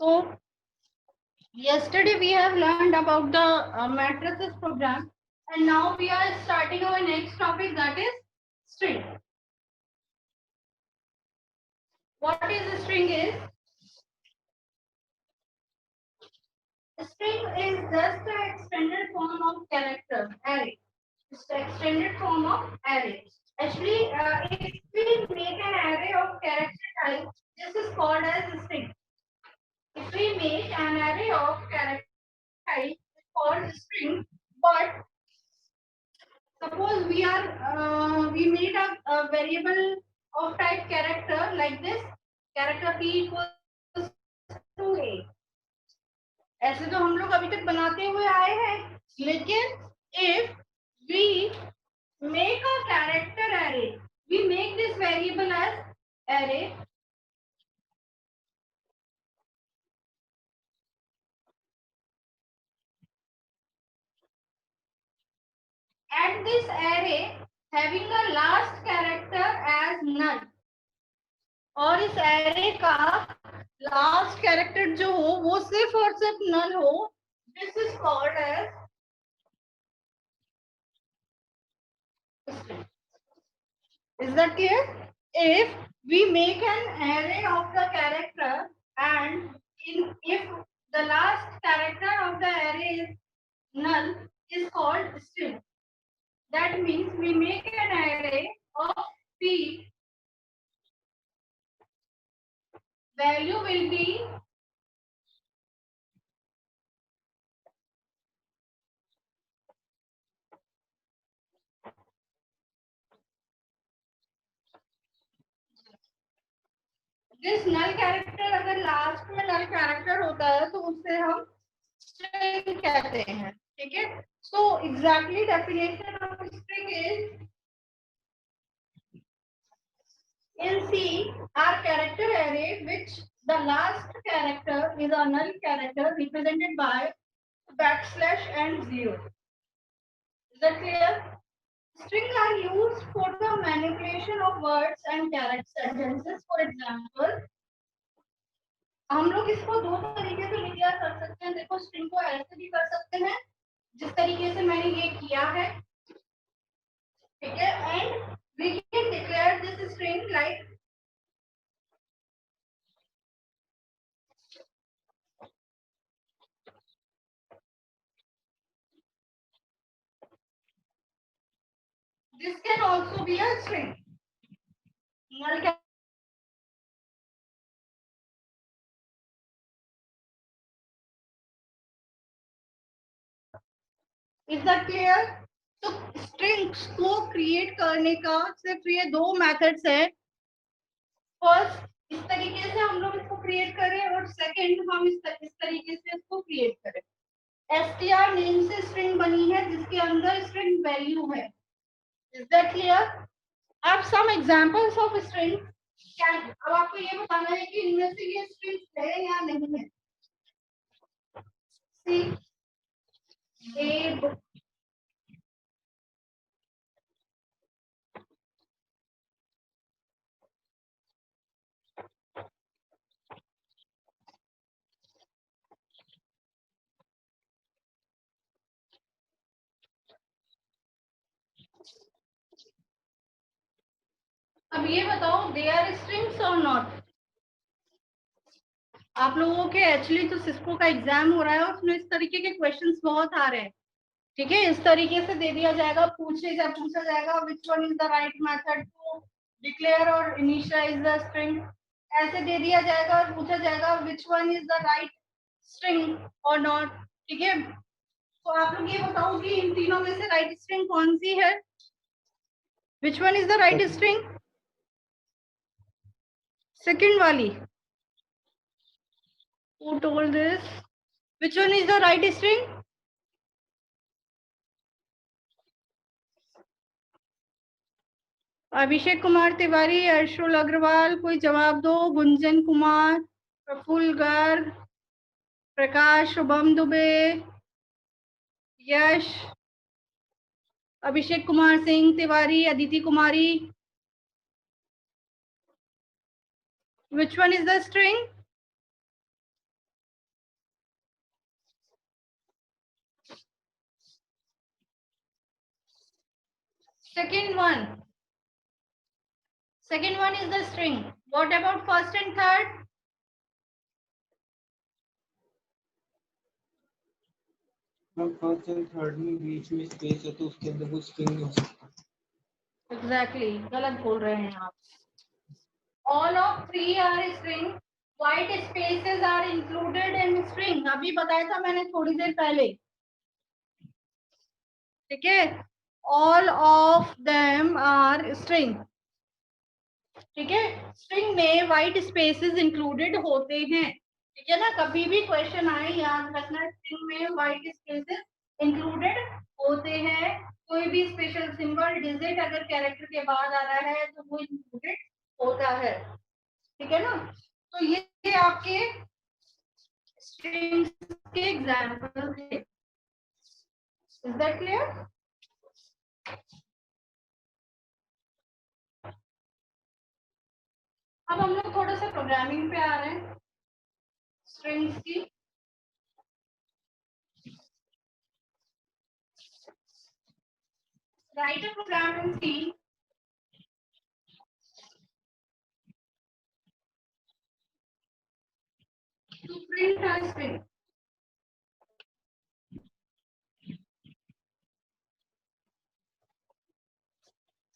So yesterday we have learned about the matrices program, and now we are starting our next topic, that is string. What is a string is? A string is just an extended form of character array. It's the extended form of array. Actually, if we make an array of character type, this is called as a string. If we make an array of character type, it's called a string. But suppose we made a variable of type character like this, character p equals to a. ऐसे तो हम लोग अभी तक बनाते हुए आए हैं, लेकिन if we make a character array, we make this variable as array. And this array having the last character as null, और इस array का last character जो हो वो सिर्फ और सिर्फ null हो, this is called as string. Is that clear? If we make an array of the character and if the last character of the array is null, is called string. That means we make an array of p, value will be this null character. अगर last में null character होता है तो उससे हम string कहते हैं, ठीक है? So exactly definition of string is, in C our character array which the last character is a null character represented by backslash and 0. Is that clear? Strings are used for the manipulation of words and character sentences. For example, हम लोग इसको दो तरीके से declare कर सकते हैं. देखो, स्ट्रिंग को ऐसे भी कर सकते हैं जिस तरीके से मैंने ये किया है, ठीक है? And we can declare this string like this can also be a string. Null can Is that clear? तो स्ट्रिंग्स को क्रिएट करने का सिर्फ ये दो मेथड्स है. फर्स्ट, इस तरीके से हम लोग इसको क्रिएट करें, और सेकंड हम इस तरीके से इसको क्रिएट करें. str नेम से स्ट्रिंग बनी है जिसके अंदर स्ट्रिंग वैल्यू है. Is that clear? अब सम एग्जांपल्स ऑफ स्ट्रिंग. अब आपको ये बताना है कि इनमें से ये स्ट्रिंग है या नहीं है. सी ए अब ये बताओ, दे आर स्ट्रिंग्स और नॉट. आप लोगों के एक्चुअली तो सिस्को का एग्जाम हो रहा है और उसमें इस तरीके के क्वेश्चंस बहुत आ रहे हैं, ठीक है? इस तरीके से दे दिया जाएगा, पूछा जाएगा which one is the right method to declare और इनिशियलाइज द स्ट्रिंग. ऐसे दे दिया जाएगा और पूछा जाएगा which one is the right string और नॉट, ठीक है? तो आप लोग ये बताओ कि इन तीनों में से राइट स्ट्रिंग कौन सी है? विच one is the right string? Second वाली. Who told this? Which one is the right string? Abhishek Kumar Tiwari, अर्शुल Agarwal, कोई जवाब दो. गुंजन कुमार, प्रफुल्ल गर्ग, प्रकाश, शुभम दुबे, यश, अभिषेक कुमार सिंह तिवारी, अदिति कुमारी. Which one is the string? Second one is the string. What about first and third? First and third में बीच में space है तो उसके अंदर वो स्ट्रिंग नहीं हो सकता। Exactly, गलत बोल रहे हैं आप. All of three are string. White spaces are included in string. अभी बताया था मैंने थोड़ी देर पहले. ठीक है. All of them are string. ठीक है. स्ट्रिंग में व्हाइट स्पेसेस इंक्लूडेड होते हैं. ठीक है ना. कभी भी क्वेश्चन आए याद रखना स्ट्रिंग में व्हाइट स्पेसेस इंक्लूडेड होते हैं. कोई भी स्पेशल सिंबल डिजिट अगर कैरेक्टर के बाद आ रहा है तो वो इंक्लूडेड होता है. ठीक है ना. तो ये आपके स्ट्रिंग्स के एग्जांपल थे. Is that clear? अब हम लोग थोड़ा सा प्रोग्रामिंग पे आ रहे हैं स्ट्रिंग्स की. Write a program in C to print a string.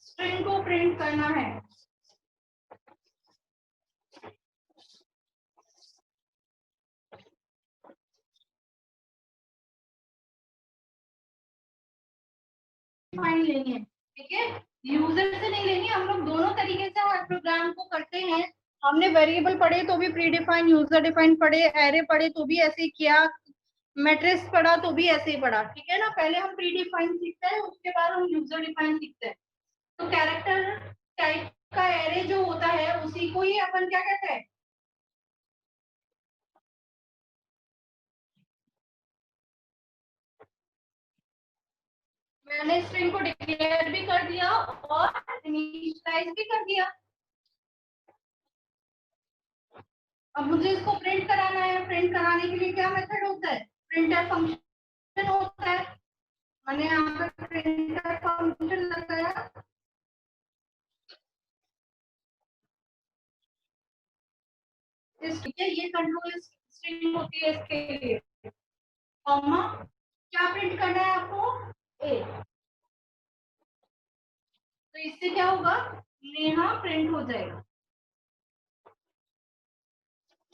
String को प्रिंट करना है. फाइन लेनी है. ठीक है. यूजर से नहीं लेनी. हम लोग दोनों तरीके से हर प्रोग्राम को करते हैं. हमने वेरिएबल पढ़े तो भी प्री डिफाइन, यूजर डिफाइन पढ़े, एरे पढ़े तो भी ऐसे ही किया, मैट्रिक्स पढ़ा तो भी ऐसे ही पढ़ा. ठीक है ना. पहले हम प्री डिफाइन सीखते हैं, उसके बाद हम यूजर डिफाइन सीखते हैं. तो कैरेक्टर टाइप का एरे जो होता है उसी को ही अपन क्या कहते हैं? मैंने स्ट्रिंग को डिक्लेयर भी कर दिया और इनिशियलाइज भी कर दिया. अब मुझे इसको प्रिंट कराना है. प्रिंट कराने के लिए क्या मेथड होता है? प्रिंटर फंक्शन होता है. मैंने यहाँ पे प्रिंटर फंक्शन लगाया. ठीक है. ये कंट्रोल स्ट्रिंग होती है इसके लिए. कॉमा क्या प्रिंट करना है आपको? ए. तो इससे क्या होगा? नेहा प्रिंट हो जाएगा.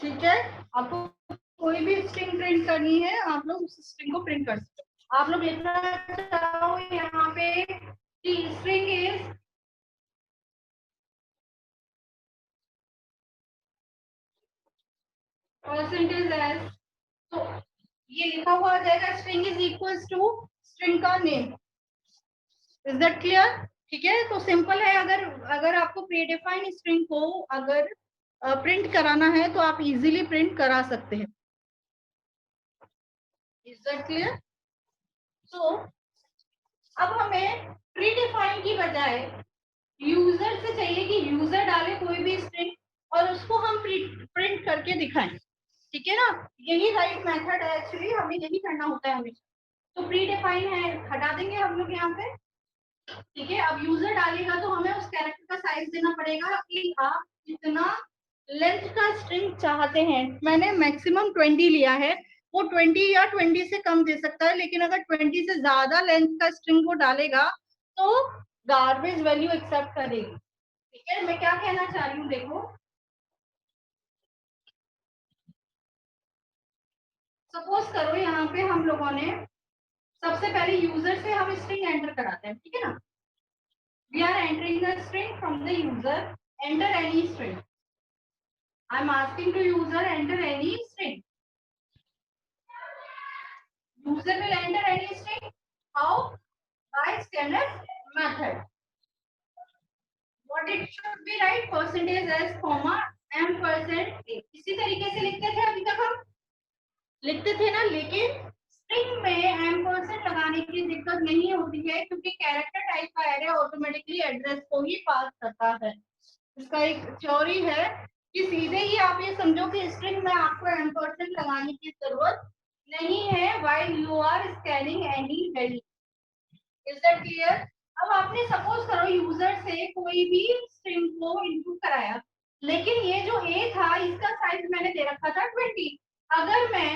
ठीक है. आपको कोई भी स्ट्रिंग प्रिंट करनी है आप लोग उस स्ट्रिंग को प्रिंट कर सकते हो. आप लोग लिखना चाहो यहाँ पे स्ट्रिंग इज परसेंटेज एस. तो ये लिखा हुआ आ जाएगा string is equals to string का नेम. Is that clear? ठीक है. तो सिंपल है. अगर अगर आपको प्रीडिफाइंड स्ट्रिंग को अगर प्रिंट कराना है तो आप इजीली प्रिंट करा सकते हैं. Is that clear? तो अब हमें प्रीडिफाइन की बजाय यूजर से चाहिए कि यूजर डाले कोई भी स्ट्रिंग और उसको हम प्रिंट करके दिखाएं. ठीक है ना. यही राइट मेथड है. एक्चुअली हमें यही करना होता है हमेशा. तो प्रीडिफाइन है हटा देंगे हम लोग यहाँ पे. ठीक है. अब यूजर डालेगा तो हमें उस कैरेक्टर का साइज देना पड़ेगा कि आप कितना लेंथ का स्ट्रिंग चाहते हैं. मैंने मैक्सिमम 20 लिया है. वो 20 या 20 से कम दे सकता है, लेकिन अगर 20 से ज्यादा लेंथ का स्ट्रिंग वो डालेगा तो गार्बेज वैल्यू एक्सेप्ट करेगी. ठीक है. मैं क्या कहना चाह रही हूँ देखो. सपोज करो यहाँ पे हम लोगों ने सबसे पहले यूजर से हम स्ट्रिंग एंटर कराते हैं. ठीक है ना. We are entering the string from the user. Enter any string. I am asking to user enter any string. User will enter any string. How? By scanf method. What it should be right? Percentage s comma %a. इसी तरीके से लिखते थे अभी तक हम लिखते थे ना. लेकिन स्ट्रिंग में एम्परसेंड लगाने की दिक्कत नहीं होती है क्योंकि कैरेक्टर टाइप का एरे ऑटोमेटिकली एड्रेस को ही पास करता है. इसका एक थ्योरी है कि सीधे ही आप ये समझो कि स्ट्रिंग में आपको एम्परसेंड लगाने की जरूरत नहीं है while you are scanning any value. Is that clear? अब आपने सपोज करो यूजर से कोई भी स्ट्रिंग को इनपुट कराया, लेकिन ये जो ए था इसका साइज मैंने दे रखा था 20। अगर मैं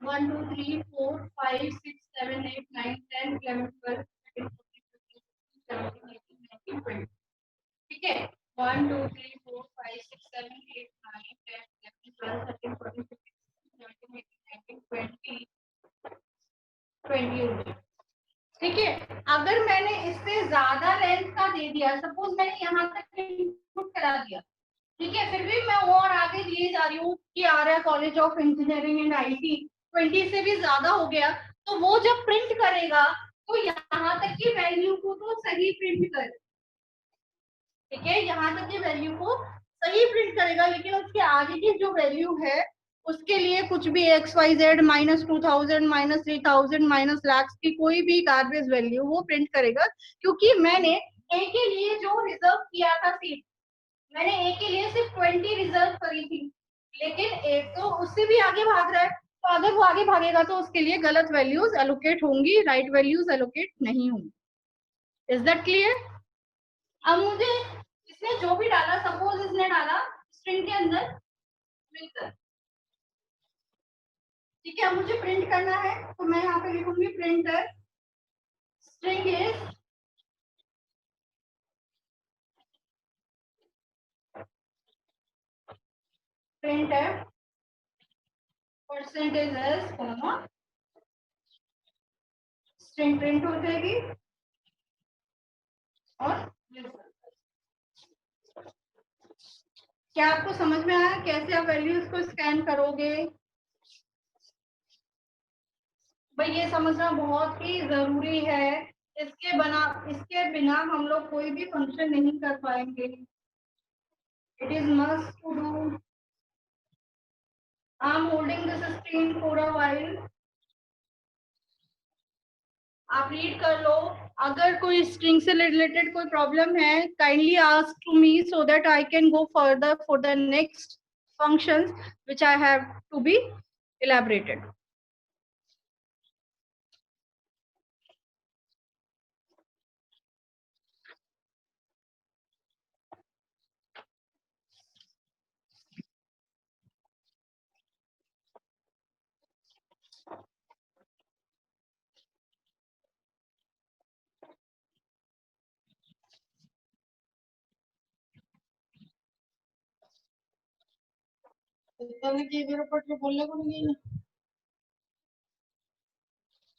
1 2 3 4 5 6 7 8 9 10 11 12 13 14 15 16 17 18 19 20, ठीक है। 1 2 3 4 5 6 7 8 9 10 11 12 13 14 15 16 17 18 19 20 ठीक है। अगर मैंने इससे ज्यादा लेंथ का दे दिया, सपोज मैंने यहाँ तक इनपुट करा दिया, ठीक है, फिर भी मैं और आगे दिए जा रही हूँ कि Arya college of engineering and IT 20 से भी ज्यादा हो गया, तो वो जब प्रिंट करेगा तो यहाँ तक की वैल्यू को तो सही प्रिंट करे, ठीक है, यहाँ तक की वैल्यू को सही प्रिंट करेगा, लेकिन उसके आगे की जो वैल्यू है उसके लिए कुछ भी XYZ -2000 -3000 -lakhs की कोई भी गार्बेज वैल्यू वो प्रिंट करेगा, क्योंकि मैंने ए के लिए जो रिजर्व किया था सीट, मैंने ए के लिए सिर्फ 20 रिजर्व करी थी, लेकिन ए तो उससे भी आगे भाग रहा है, तो अगर वो आगे भागेगा तो उसके लिए गलत वैल्यूज एलोकेट होंगी, राइट वैल्यूज एलोकेट नहीं होंगी। Is that clear? अब मुझे इसने जो भी डाला, सपोज इसने डाला स्ट्रिंग के अंदर प्रिंटर, ठीक है, मुझे प्रिंट करना है तो मैं यहाँ पे लिखूंगी printer string is printer percentage S comma string print हो जाएगी और क्या आपको समझ में आया कैसे आप वैल्यूज को स्कैन करोगे? भाई ये समझना बहुत ही जरूरी है, इसके बिना हम लोग कोई भी फंक्शन नहीं कर पाएंगे। It is must to do. I am holding this screen for a while, आप रीड कर लो। अगर कोई स्ट्रिंग से रिलेटेड कोई प्रॉब्लम है, kindly ask to me so that I can go further for the next functions which I have to be elaborated.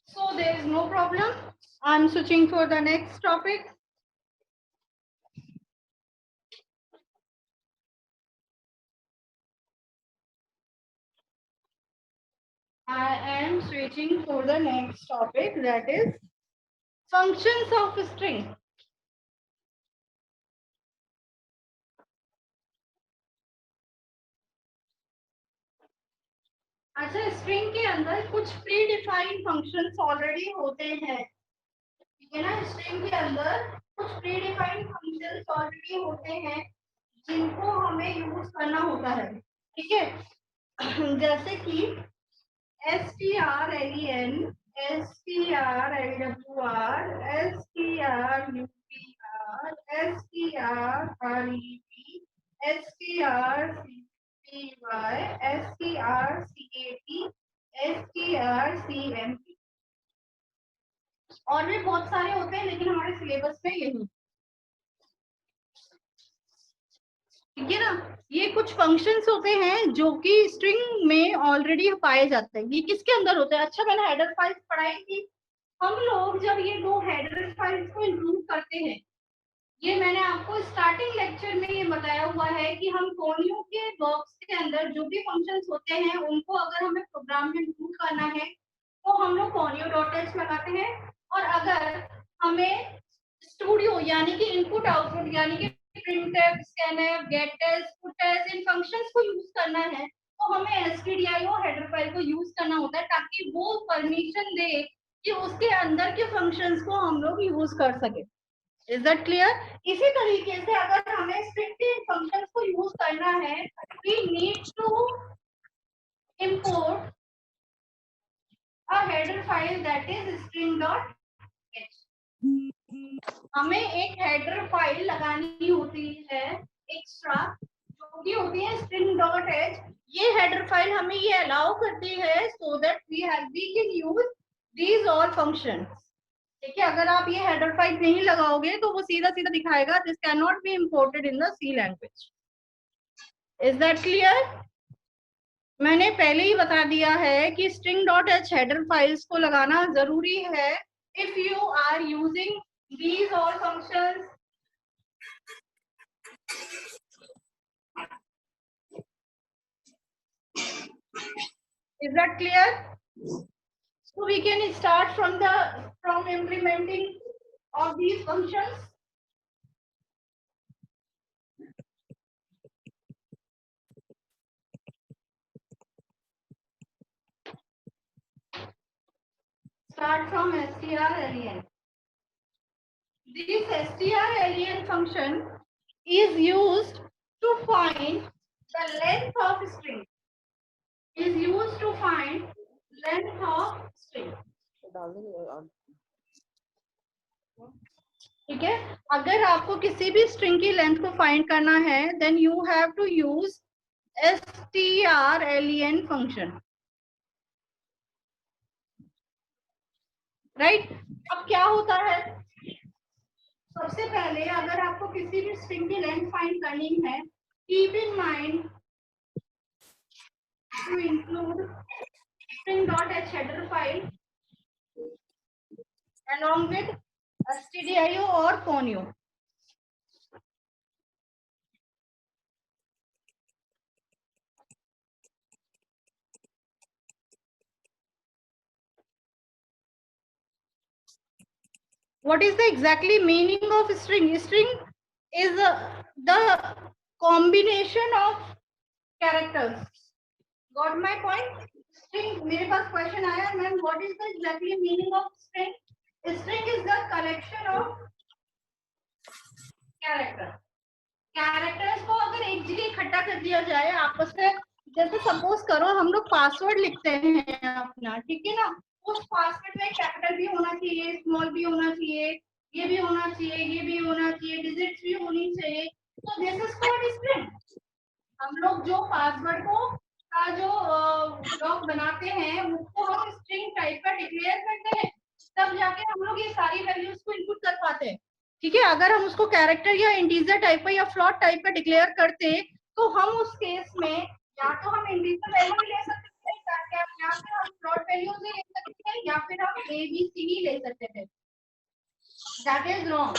So there is no problem. I'm switching for the next topic. I am switching for the next topic, that is functions of string. अच्छा, string के अंदर कुछ pre defined functions already होते हैं, ठीक है ना। String के अंदर कुछ प्री डिफाइंड फंक्शंस ऑलरेडी होते हैं जिनको हमें यूज करना होता है, ठीक है। जैसे कि strlen, strlwr, strupr, strrev, strcat, strcmp, और भी बहुत सारे होते हैं लेकिन हमारे सिलेबस में यही, ठीक है ना। ये कुछ फंक्शंस होते हैं जो कि स्ट्रिंग में ऑलरेडी पाए जाते हैं। ये किसके अंदर होते हैं? अच्छा, मैंने हेडर फाइल्स पढ़ाई थी। हम लोग जब ये दो हेडर फाइल्स को इंक्लूड करते हैं, ये मैंने आपको स्टार्टिंग लेक्चर में ये बताया हुआ है कि हम कोनियो के बॉक्स के अंदर जो भी फंक्शंस होते हैं उनको अगर हमें प्रोग्राम में इंक्लूड करना है तो हम लोग कोनियो डॉट एच लगाते हैं, और अगर हमें स्टूडियो यानी कि इनपुट आउटपुट यानी कि printf, scanf, gettest, puttest इन फंक्शंस को यूज करना है तो हमें stdio हेडर फाइल को यूज करना होता है, ताकि वो परमिशन दे कि उसके अंदर के फंक्शंस को हम लोग यूज कर सके। Is that clear? इसी तरीके से अगर हमें स्ट्रिक्टली फंक्शंस को यूज करना है, we need to import a header file that is string.h. हमें एक हेडर फाइल लगानी होती है एक्स्ट्रा, जो कि होती है string.h। ये हेडर फाइल हमें ये अलाउ करती है so that we can use these all functions. ठीक है, अगर आप ये हेडर फाइल नहीं लगाओगे तो वो सीधा सीधा दिखाएगा this can not be imported in the C language. Is that clear? मैंने पहले ही बता दिया है कि string.h हेडर फाइल्स को लगाना जरूरी है if you are using these all functions। Is that clear? So we can start from implementing of these functions. Start from strlen. This strlen function is used to find the length of string. Is used to find length of string. ठीक है, अगर आपको किसी भी string की length को find करना है then you have to use strlen function, right? अब क्या होता है, सबसे पहले अगर आपको किसी भी स्ट्रिंग की लेंथ फाइंड करनी है, keep in mind to include string.h header file along with stdio और conio। What is the exactly meaning of string? String is the combination of characters. Got my point? String, मेरे पास question आया ma'am, what is the exactly meaning of string? String is the collection of character। Characters को अगर एक जगह इकट्ठा कर दिया जाए आपस में, जैसे सपोज करो हम लोग पासवर्ड लिखते हैं अपना, ठीक है ना, उस पासवर्ड में कैपिटल भी होना चाहिए, स्मॉल भी होना चाहिए, ये भी होना चाहिए, ये भी होना चाहिए, डिजिट्स भी होनी चाहिए, तो दिस इज कॉल्ड स्ट्रिंग। हम लोग जो पासवर्ड को का जो ब्लॉक बनाते हैं उसको हम स्ट्रिंग टाइप का डिक्लेयर करते हैं, तब जाके हम लोग ये सारी वैल्यूज को इनपुट कर पाते हैं। ठीक है, अगर हम उसको कैरेक्टर या इंटीजर टाइप का या फ्लोट टाइप का डिक्लेयर करते तो हम उस केस में या तो हम इंटीजर वैल्यू ले सकते थे या फिर हम फ्लोट वैल्यू ले सकते थे या फिर हम ए बी सी ही ले सकते थे। That is wrong,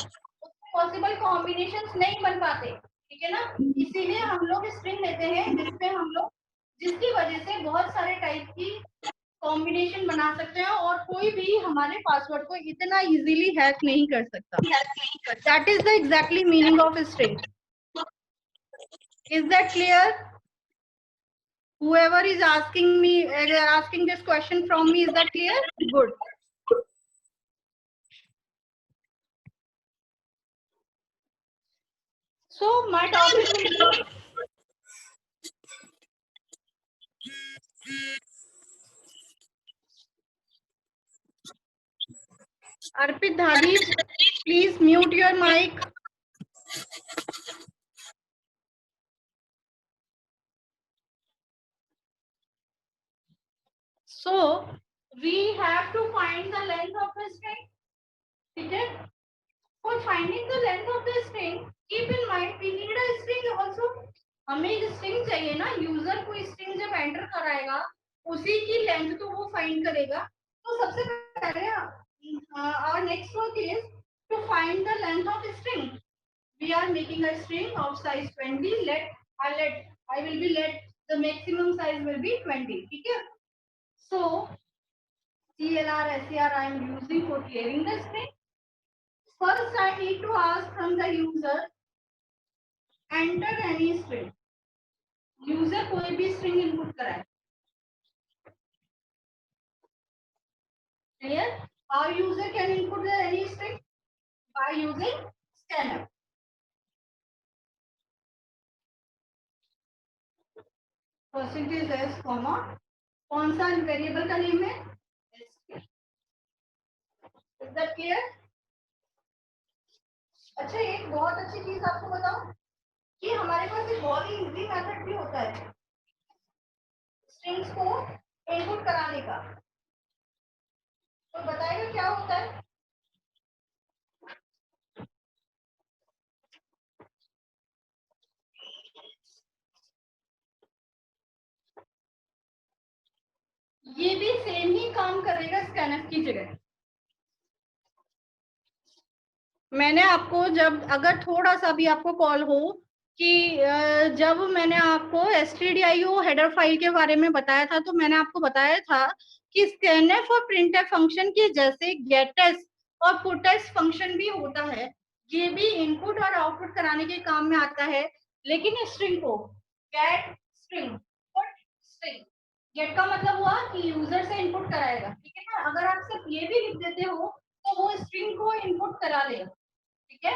possible combinations नहीं बन पाते, ठीक है ना, इसीलिए हम लोग स्ट्रिंग लेते हैं जिसमें हम लोग जिसकी वजह से बहुत सारे टाइप की कॉम्बिनेशन बना सकते हैं और कोई भी हमारे पासवर्ड को इतना इजीली हैक नहीं कर सकता। That is the exactly meaning of string. Is that clear? whoever is asking this question from me, is that clear? Good. So my topic will be Arpit Dhadi, please mute your mic. So we have to find the length of a string. Okay? For finding the length of the string, keep in mind we need a string also. हमें एक string चाहिए ना, user को string जब enter कराएगा उसी की length तो वो फाइंड करेगा। तो सबसे पहले our next work is to find the length of string. We are making a string of size 20. I will be let the maximum size will be 20. ठीक है? So CLR SCR I am using for clearing the string. First, I need to ask from the user, enter any string. User कोई भी string input कराए. Clear? Our user can input any string by using scanf. Percentage s comma कौन सा variable का name है? Is that clear? अच्छा, एक बहुत अच्छी चीज आपको बताऊं कि हमारे पास एक बहुत ही इजी मेथड भी होता है स्ट्रिंग्स को इनपुट कराने का। तो बताइए क्या होता है। ये भी सेम ही काम करेगा स्कैनफ की जगह। मैंने आपको जब अगर थोड़ा सा भी आपको कॉल हो कि जब मैंने आपको stdio हेडर फाइल के बारे में बताया था, तो मैंने आपको बताया था कि scanf और printf फंक्शन के जैसे getS और putS फंक्शन भी होता है, ये भी इनपुट और आउटपुट कराने के काम में आता है। लेकिन स्ट्रिंग को get string put string, get का मतलब हुआ कि यूजर से इनपुट कराएगा, ठीक है ना। अगर आप सिर्फ ये भी लिख देते हो तो वो स्ट्रिंग को इनपुट करा लेगा, ठीक है।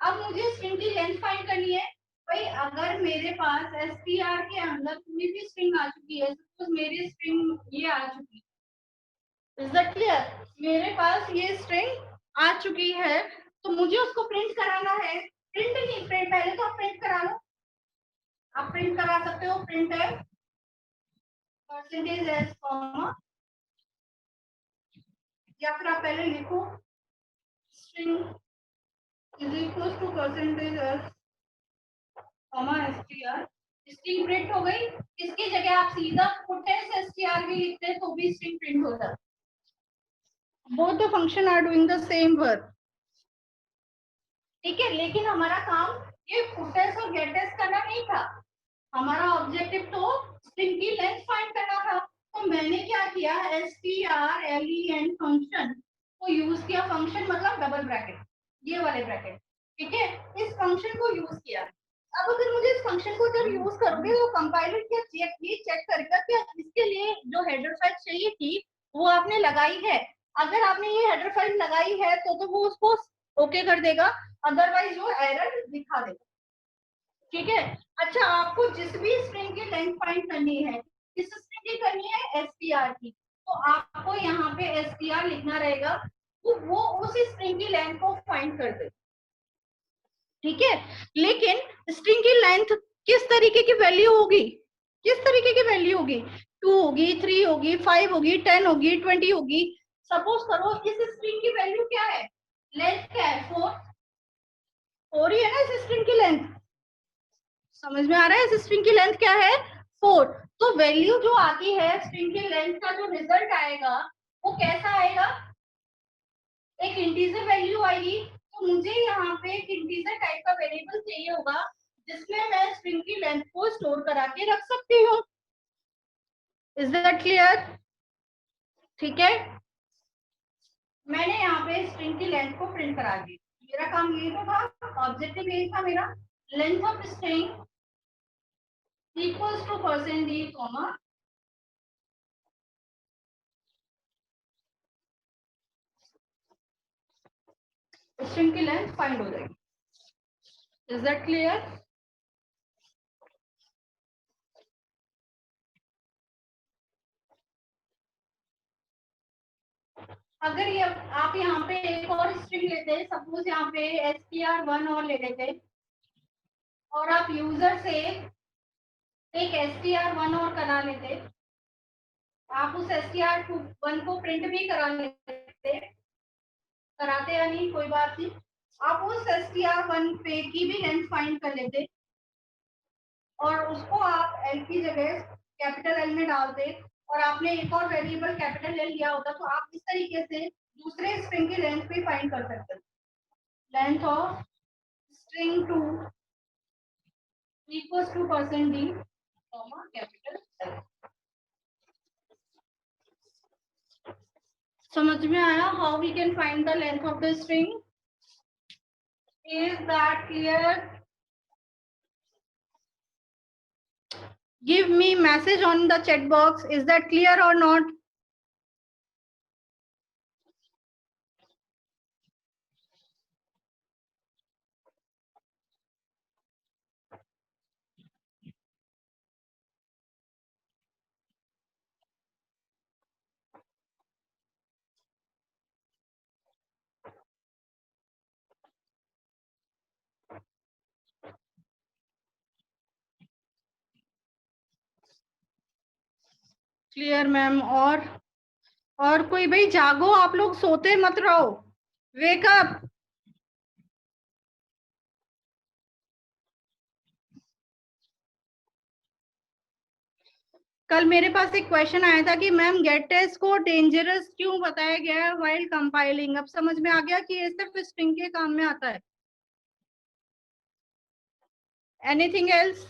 अब मुझे स्ट्रिंग की लेंथ फाइंड करनी है। भाई अगर मेरे पास str के अंदर कोई भी स्ट्रिंग आ चुकी है, सपोज मेरी स्ट्रिंग ये आ चुकी है, इज दैट क्लियर। मेरे पास ये स्ट्रिंग आ चुकी है, तो मुझे उसको प्रिंट कराना है। प्रिंट नहीं, प्रिंट पहले तो आप प्रिंट करा लो। आप प्रिंट करा सकते हो, प्रिंट है परसेंटेज एस कॉमा, या फिर आप पहले लिखो string is equal to percentage S comma str। String print हो गई। इसकी जगह आप सीधा पुटेस str भी लिखते तो भी स्ट्रिंग प्रिंट हो जाता। Both the function are doing the same work, ठीक है। लेकिन हमारा काम ये पुटेस और गेटेस करना नहीं था, हमारा ऑब्जेक्टिव तो स्ट्रिंग की लेंथ फाइंड करना था। तो मैंने क्या किया, strlen फंक्शन को यूज किया। फंक्शन मतलब डबल ब्रैकेट, ये वाले ब्रैकेट, ठीक है। इस फंक्शन को यूज किया। अब अगर मुझे इस फंक्शन को जब यूज करोगे तो कंपाइलर क्या चेक करेगा कि इसके लिए जो हेडर फाइल चाहिए थी वो आपने लगाई है। अगर आपने ये हेडर फाइल लगाई है तो वो उसको ओके कर देगा, अदरवाइज वो एरर दिखा देगा, ठीक है। अच्छा, आपको जिस भी स्ट्रिंग की लेंथ फाइंड करनी है, किस स्ट्रिंग की करनी है, str की, तो आपको यहाँ पे str लिखना रहेगा। वो उस स्ट्रिंग की लेंथ को फाइंड कर दे, ठीक है। लेकिन स्ट्रिंग की लेंथ किस तरीके की वैल्यू होगी, किस तरीके की वैल्यू होगी, 2 होगी, 3 होगी, 5 होगी, 10 होगी, 20 होगी। सपोज करो इस स्ट्रिंग की वैल्यू क्या है, लेंथ क्या है, 4 4 ही है ना इस स्ट्रिंग की लेंथ। समझ में आ रहा है इस स्ट्रिंग की लेंथ क्या है, 4। तो वैल्यू जो आती है स्ट्रिंग की लेंथ का, जो रिजल्ट आएगा वो कैसा आएगा, एक इंटीजर वैल्यू आएगी। तो मुझे यहाँ पे एक इंटीजर टाइप का वेरिएबल चाहिए होगा जिसमें मैं स्ट्रिंग की लेंथ को स्टोर करा के रख सकती हूँ। इज दैट क्लियर, ठीक है। मैंने यहाँ पे स्ट्रिंग की लेंथ को प्रिंट करा दी। मेरा काम यही तो था, ऑब्जेक्टिव यही था मेरा, length of string equals two percent D comma string की लेंथ फाइंड हो जाएगी। Is that clear. अगर ये आप यहाँ पे एक और स्ट्रिंग लेते, सपोज यहाँ पे str1 और ले लेते, और आप यूजर से एक str1 और करा लेते, आप उस str1 को प्रिंट भी करा लेते, कराते या नहीं कोई बात नहीं, आप उस str1 पे की भी लेंथ फाइंड कर लेते और उसको आप एल की जगह कैपिटल एल में डालते, और आपने एक और वेरिएबल कैपिटल एल लिया होता, तो आप इस तरीके से दूसरे स्ट्रिंग की लेंथ भी फाइंड कर सकते, length of string 2 equals to percent d comma capital L। समझ में आया how we can find the length of the string? Is that clear? Give me message on the chat box. Is that clear or not? Clear ma'am. और कोई भाई जागो, आप लोग सोते मत रहो, वेकअप। कल मेरे पास एक क्वेश्चन आया था कि मैम गेट टेस्ट को डेंजरस क्यों बताया गया है व्हाइल कंपाइलिंग। अब समझ में आ गया कि ये सिर्फ स्ट्रिंग के काम में आता है। Anything else?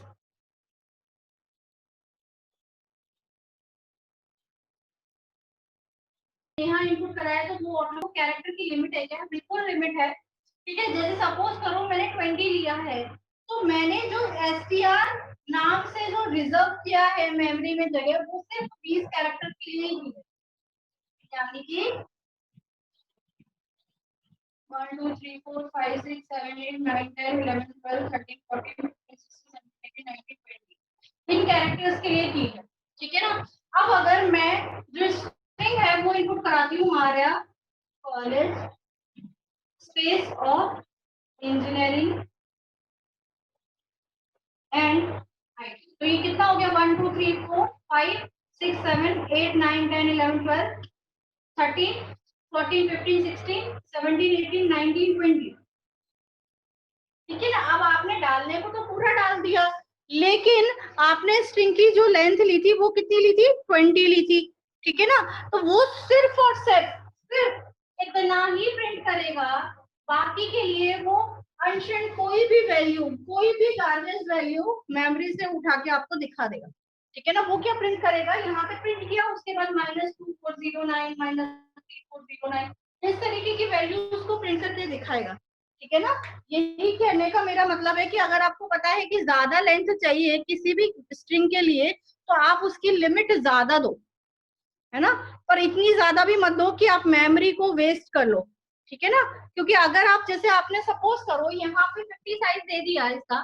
यहाँ इनपुट कराया तो वो ऑटो कैरेक्टर की लिमिट है क्या? बिल्कुल लिमिट है। ठीक है, जैसे सपोज करो मैंने 20 लिया है, तो मैंने जो str नाम से जो रिजर्व किया है मेमोरी में जगह, वो सिर्फ 20 कैरेक्टर के लिए ही है। यानी कि 1 2 3 4 5 6 7 8 9 10 11 12 13 14 15 16 17 18 19 20 इन कैरेक्टर्स के लिए की है। ठीक है ना। अब अगर मैं जो स्ट्रिंग है वो इनपुट कराती हूँ आर्या कॉलेज स्पेस और इंजीनियरिंग एंड आईटी, तो ये कितना हो गया? 1 2 3 4 5 6 7 8 9 10 11 12 13 14 15 16 17 18 19 20। ठीक है ना। अब आपने डालने को तो पूरा डाल दिया, लेकिन आपने स्ट्रिंग की जो लेंथ ली थी वो कितनी ली थी? 20 ली थी। ठीक है ना। तो वो सिर्फ और सिर्फ इतना ही प्रिंट करेगा, बाकी के लिए वो अनशेड कोई भी वैल्यू, कोई भी गार्बेज वैल्यू मेमोरी से उठा के आपको दिखा देगा। ठीक है ना। वो क्या प्रिंट करेगा? यहाँ पे प्रिंट किया, उसके बाद -2409 -3409 इस तरीके की वैल्यू उसको प्रिंट करके दिखाएगा। ठीक है ना। यही कहने का मेरा मतलब है कि अगर आपको पता है कि ज्यादा लेंथ चाहिए किसी भी स्ट्रिंग के लिए, तो आप उसकी लिमिट ज्यादा दो, है ना। पर इतनी ज्यादा भी मत दो कि आप मेमोरी को वेस्ट कर लो। ठीक है ना। क्योंकि अगर आप जैसे आपने सपोज करो यहाँ पे 50 साइज दे दिया इसका,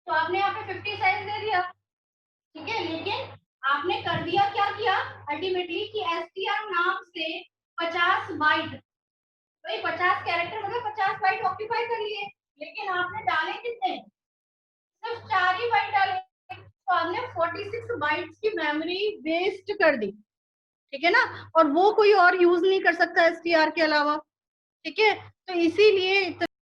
तो आपने यहाँ पे 50 साइज दे दिया, ठीक है, लेकिन आपने कर दिया क्या किया अल्टीमेटली कि str नाम से 50 बाइट, भाई 50 कैरेक्टर मतलब 50 बाइट ऑक्यूपाई कर लिए, लेकिन आपने डाले कितने? सिर्फ 4 ही बाइट डाले, तो आपने 46 बाइट्स की मेमोरी वेस्ट कर दी। ठीक है ना। और वो कोई और यूज नहीं कर सकता str के अलावा। ठीक है। तो इसीलिए